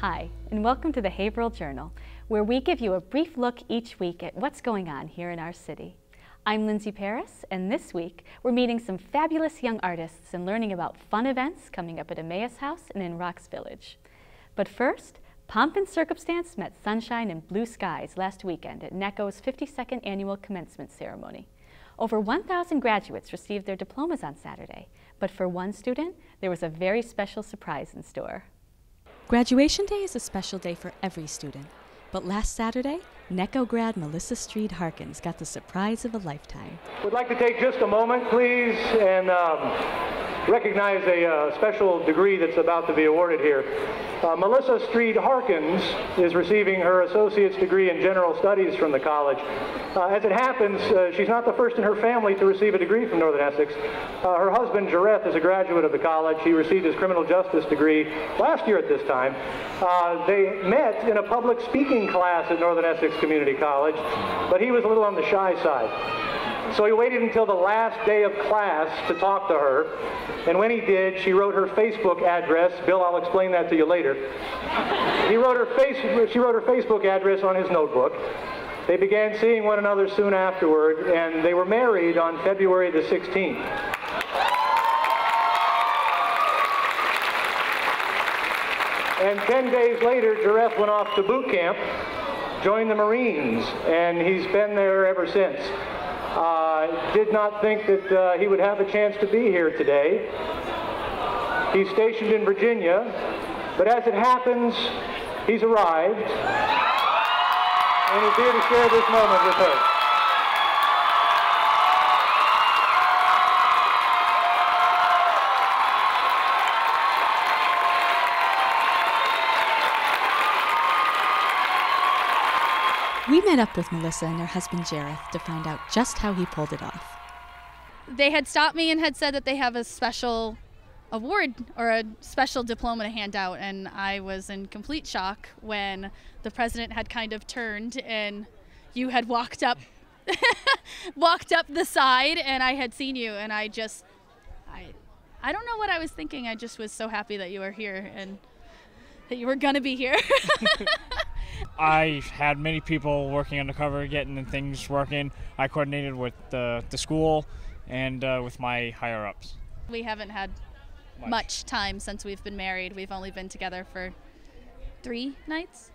Hi, and welcome to the Haverhill Journal, where we give you a brief look each week at what's going on here in our city. I'm Lindsay Paris, and this week we're meeting some fabulous young artists and learning about fun events coming up at Emmaus House and in Rocks Village. But first, pomp and circumstance met sunshine and blue skies last weekend at NECC's 52nd annual commencement ceremony. Over 1,000 graduates received their diplomas on Saturday, but for one student, there was a very special surprise in store. Graduation Day is a special day for every student, but last Saturday, NECC grad Melissa Street Harkins got the surprise of a lifetime. Would like to take just a moment, please, and recognize a special degree that's about to be awarded here. Melissa Street Harkins is receiving her associate's degree in general studies from the college. As it happens, she's not the first in her family to receive a degree from Northern Essex. Her husband, Jareth, is a graduate of the college. He received his criminal justice degree last year at this time. They met in a public speaking class at Northern Essex Community College, but he was a little on the shy side. So he waited until the last day of class to talk to her, and when he did, she wrote her Facebook address. Bill, I'll explain that to you later. She wrote her Facebook address on his notebook. They began seeing one another soon afterward, and they were married on February the 16th. And 10 days later, Jareth went off to boot camp, joined the Marines, and he's been there ever since. Did not think that he would have a chance to be here today. He's stationed in Virginia, but as it happens, he's arrived, and he's here to share this moment with her. We met up with Melissa and her husband Jareth to find out just how he pulled it off. They had stopped me and had said that they have a special award or a special diploma to hand out, and I was in complete shock when the president had kind of turned and you had walked up the side, and I had seen you, and I don't know what I was thinking. I just was so happy that you were here and that you were gonna be here. I had many people working undercover, getting things working. I coordinated with the school and with my higher-ups. We haven't had much time since we've been married. We've only been together for 3 nights?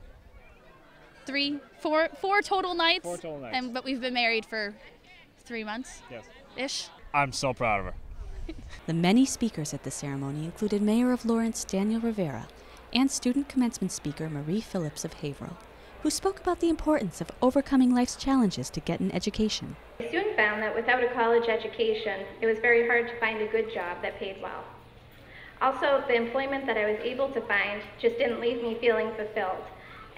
4 total nights? 4 total nights. But we've been married for 3 months? Yes. Ish. I'm so proud of her. The many speakers at the ceremony included Mayor of Lawrence Daniel Rivera and student commencement speaker Marie Phillips of Haverhill, who spoke about the importance of overcoming life's challenges to get an education. I soon found that without a college education, it was very hard to find a good job that paid well. Also, the employment that I was able to find just didn't leave me feeling fulfilled,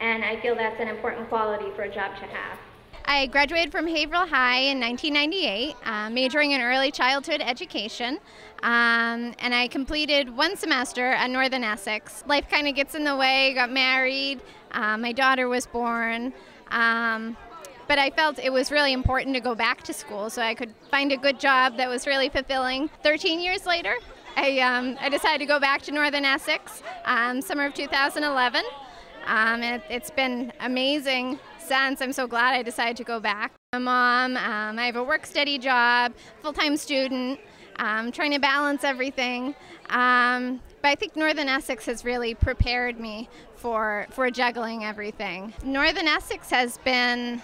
and I feel that's an important quality for a job to have. I graduated from Haverhill High in 1998, majoring in early childhood education, and I completed 1 semester at Northern Essex. Life kind of gets in the way, got married, my daughter was born, but I felt it was really important to go back to school so I could find a good job that was really fulfilling. 13 years later, I decided to go back to Northern Essex, summer of 2011. It's been amazing since. I'm so glad I decided to go back. I'm a mom, I have a work-steady job, full-time student, trying to balance everything. But I think Northern Essex has really prepared me for juggling everything. Northern Essex has been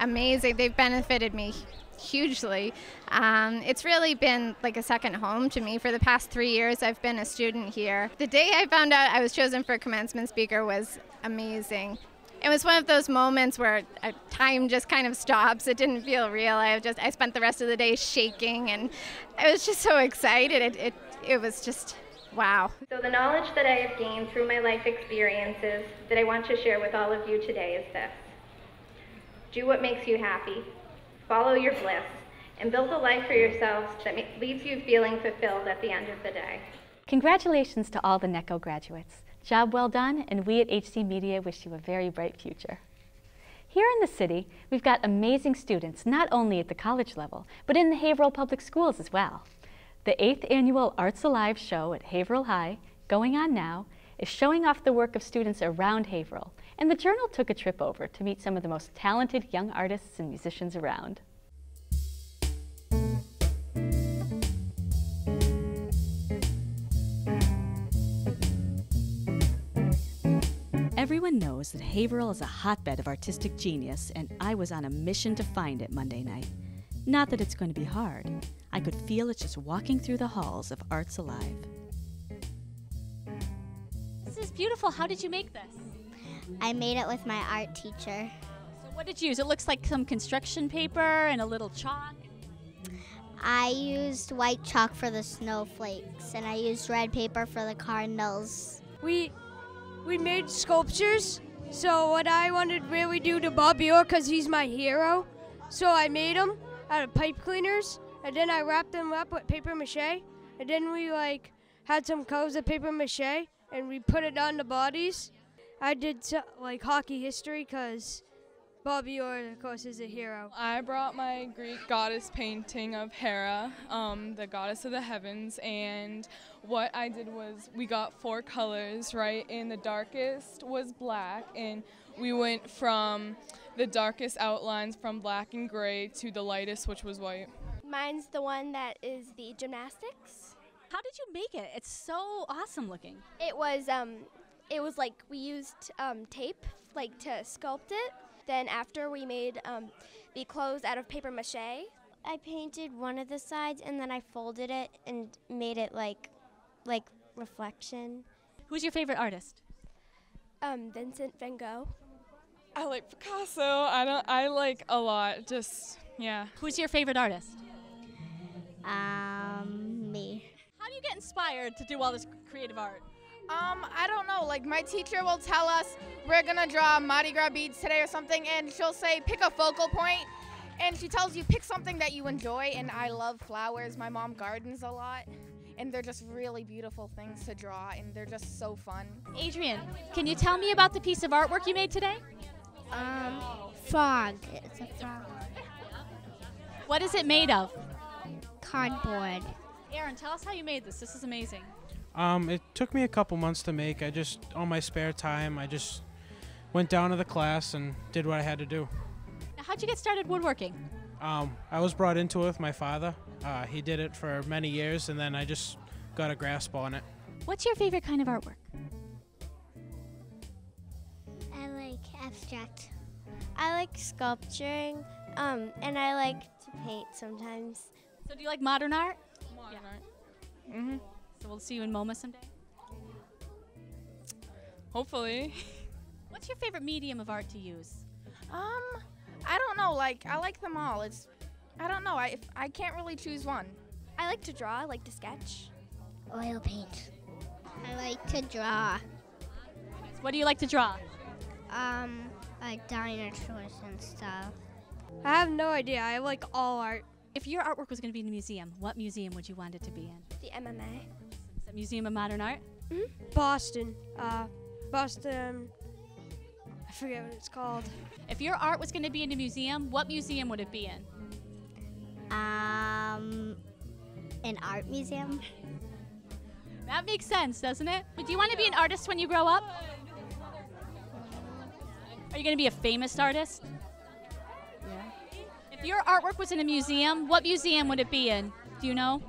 amazing. They've benefited me hugely. It's really been like a second home to me. For the past 3 years I've been a student here. The day I found out I was chosen for commencement speaker was amazing. It was one of those moments where time just kind of stops. It didn't feel real. I spent the rest of the day shaking, and I was just so excited. It was just wow. So the knowledge that I have gained through my life experiences that I want to share with all of you today is this: do what makes you happy, follow your bliss, and build a life for yourselves that leaves you feeling fulfilled at the end of the day. Congratulations to all the NECC graduates. Job well done, and we at HC Media wish you a very bright future. Here in the city, we've got amazing students, not only at the college level, but in the Haverhill Public Schools as well. The 8th Annual Arts Alive show at Haverhill High, going on now, is showing off the work of students around Haverhill, and the Journal took a trip over to meet some of the most talented young artists and musicians around. Everyone knows that Haverhill is a hotbed of artistic genius, and I was on a mission to find it Monday night. Not that it's going to be hard. I could feel it just walking through the halls of Arts Alive. This is beautiful. How did you make this? I made it with my art teacher. So what did you use? It looks like some construction paper and a little chalk. I used white chalk for the snowflakes, and I used red paper for the cardinals. We made sculptures, so what I wanted to really do to Bobby Orr, because he's my hero, so I made them out of pipe cleaners, and then I wrapped them up with paper mache, and then we had some colors of paper mache, and we put it on the bodies. I did hockey history, because Bobby Orr, of course, is a hero. I brought my Greek goddess painting of Hera, the goddess of the heavens, and what I did was we got 4 colors, right? And the darkest was black, and we went from the darkest outlines from black and gray to the lightest, which was white. Mine's the one that is the gymnastics. How did you make it? It's so awesome looking. It was like we used tape to sculpt it. Then after we made the clothes out of paper mache. I painted one of the sides, and then I folded it and made it like reflection. Who's your favorite artist? Vincent van Gogh. I like Picasso. I like a lot. Just, yeah. Who's your favorite artist? Me. How do you get inspired to do all this creative art? I don't know, my teacher will tell us we're gonna draw Mardi Gras beads today or something, and she'll say pick a focal point, and she tells you pick something that you enjoy, and I love flowers. My mom gardens a lot, and they're just really beautiful things to draw, and they're just so fun. Adrian, can you tell me about the piece of artwork you made today? Frog. It's a frog. What is it made of? Cardboard. Aaron, tell us how you made this. This is amazing. It took me a couple months to make. On my spare time, I just went down to the class and did what I had to do. Now, how'd you get started woodworking? I was brought into it with my father. He did it for many years, and then I just got a grasp on it. What's your favorite kind of artwork? I like abstract. I like sculpturing, and I like to paint sometimes. So do you like modern art? Modern art. Mm-hmm. So we'll see you in MoMA someday? Hopefully. What's your favorite medium of art to use? I don't know, I like them all. I don't know, I can't really choose one. I like to draw, I like to sketch. Oil paint. I like to draw. What do you like to draw? Like dinosaurs and stuff. I have no idea. I like all art. If your artwork was going to be in a museum, what museum would you want it to be in? The MMA. Is that Museum of Modern Art? Mm-hmm. Boston. Boston. I forget what it's called. If your art was going to be in a museum, what museum would it be in? An art museum. That makes sense, doesn't it? Do you want to be an artist when you grow up? Are you going to be a famous artist? Yeah. If your artwork was in a museum, what museum would it be in? Do you know?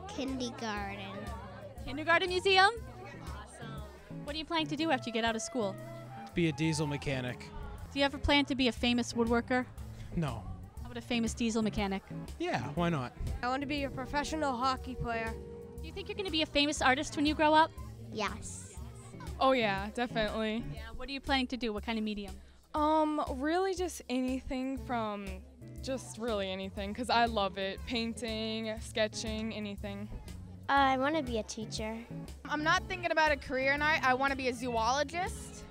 Kindergarten. Kindergarten museum? Awesome. What are you planning to do after you get out of school? Be a diesel mechanic. Do you ever plan to be a famous woodworker? No. How about a famous diesel mechanic? Yeah, why not? I want to be a professional hockey player. Do you think you're going to be a famous artist when you grow up? Yes. Oh yeah, definitely. Yeah. What are you planning to do? What kind of medium? Really just anything from, just really anything, because I love it. Painting, sketching, anything. I want to be a teacher. I'm not thinking about a career in art. I want to be a zoologist,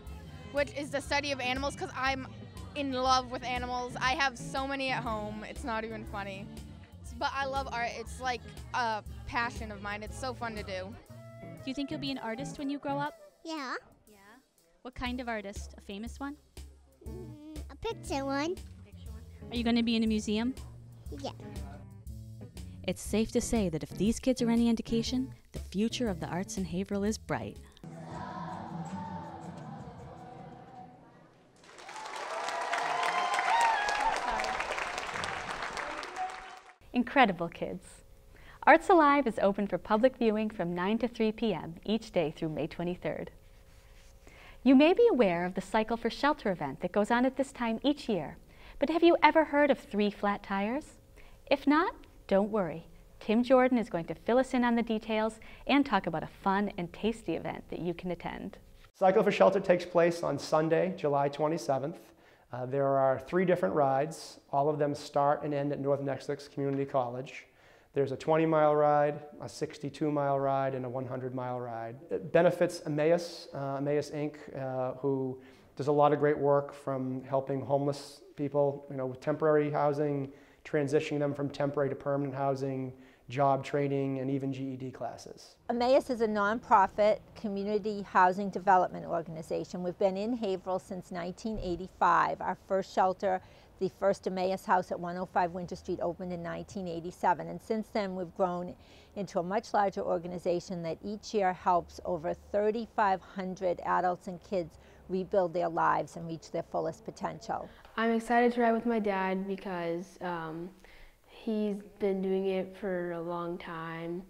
which is the study of animals, because I'm in love with animals. I have so many at home. It's not even funny. But I love art. It's like a passion of mine. It's so fun to do. Do you think you'll be an artist when you grow up? Yeah. Yeah. What kind of artist? A famous one? A picture one. Are you going to be in a museum? Yeah. It's safe to say that if these kids are any indication, the future of the arts in Haverhill is bright. Incredible, kids. Arts Alive is open for public viewing from 9 to 3 p.m. each day through May 23rd. You may be aware of the Cycle for Shelter event that goes on at this time each year, but have you ever heard of 3 flat tires? If not, don't worry. Tim Jordan is going to fill us in on the details and talk about a fun and tasty event that you can attend. Cycle for Shelter takes place on Sunday, July 27th. There are 3 different rides. All of them start and end at North NECC Community College. There's a 20-mile ride, a 62-mile ride, and a 100-mile ride. It benefits Emmaus Inc., who does a lot of great work from helping homeless people, with temporary housing, transitioning them from temporary to permanent housing, job training, and even GED classes. Emmaus is a nonprofit community housing development organization. We've been in Haverhill since 1985. Our first shelter, the first Emmaus house at 105 Winter Street, opened in 1987, and since then we've grown into a much larger organization that each year helps over 3,500 adults and kids rebuild their lives and reach their fullest potential. I'm excited to ride with my dad because he's been doing it for a long time,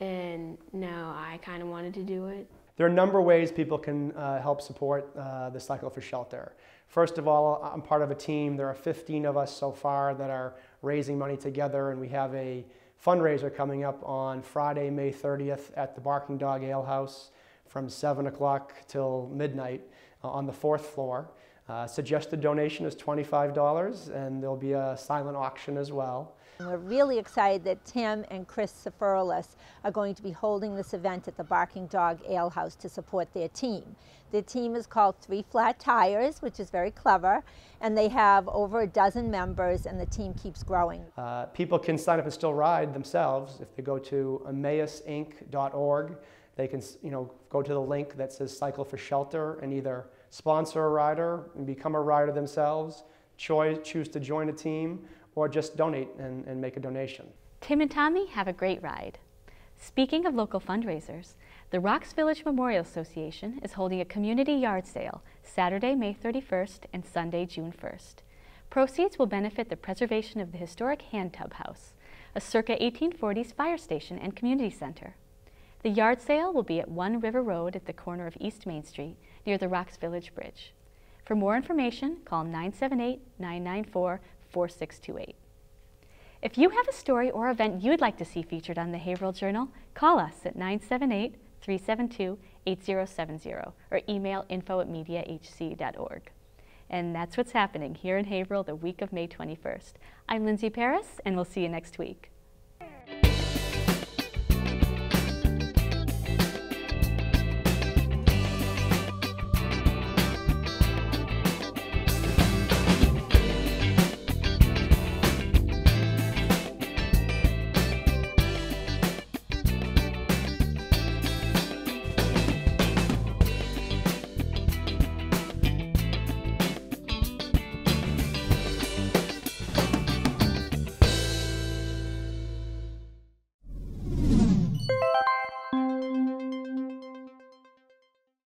and now I kind of wanted to do it. There are a number of ways people can help support the Cycle for Shelter. First of all, I'm part of a team. There are 15 of us so far that are raising money together, and we have a fundraiser coming up on Friday, May 30th at the Barking Dog Ale House from 7 o'clock till midnight on the 4th floor. Suggested donation is $25, and there'll be a silent auction as well. We're really excited that Tim and Chris Seferolis are going to be holding this event at the Barking Dog Ale House to support their team. Their team is called 3 Flat Tires, which is very clever, and they have over a dozen members, and the team keeps growing. People can sign up and still ride themselves. If they go to emmausinc.org, they can go to the link that says Cycle for Shelter and either sponsor a rider and become a rider themselves, choose to join a team, or just donate and make a donation. Tim and Tommy have a great ride. Speaking of local fundraisers, the Rocks Village Memorial Association is holding a community yard sale Saturday, May 31st and Sunday, June 1st. Proceeds will benefit the preservation of the historic Hand Tub House, a circa 1840s fire station and community center. The yard sale will be at 1 River Road at the corner of East Main Street near the Rocks Village Bridge. For more information, call 978-994-4628. If you have a story or event you'd like to see featured on the Haverhill Journal, call us at 978-372-8070 or email info@mediahc.org. And that's what's happening here in Haverhill the week of May 21st. I'm Lindsay Paris, and we'll see you next week.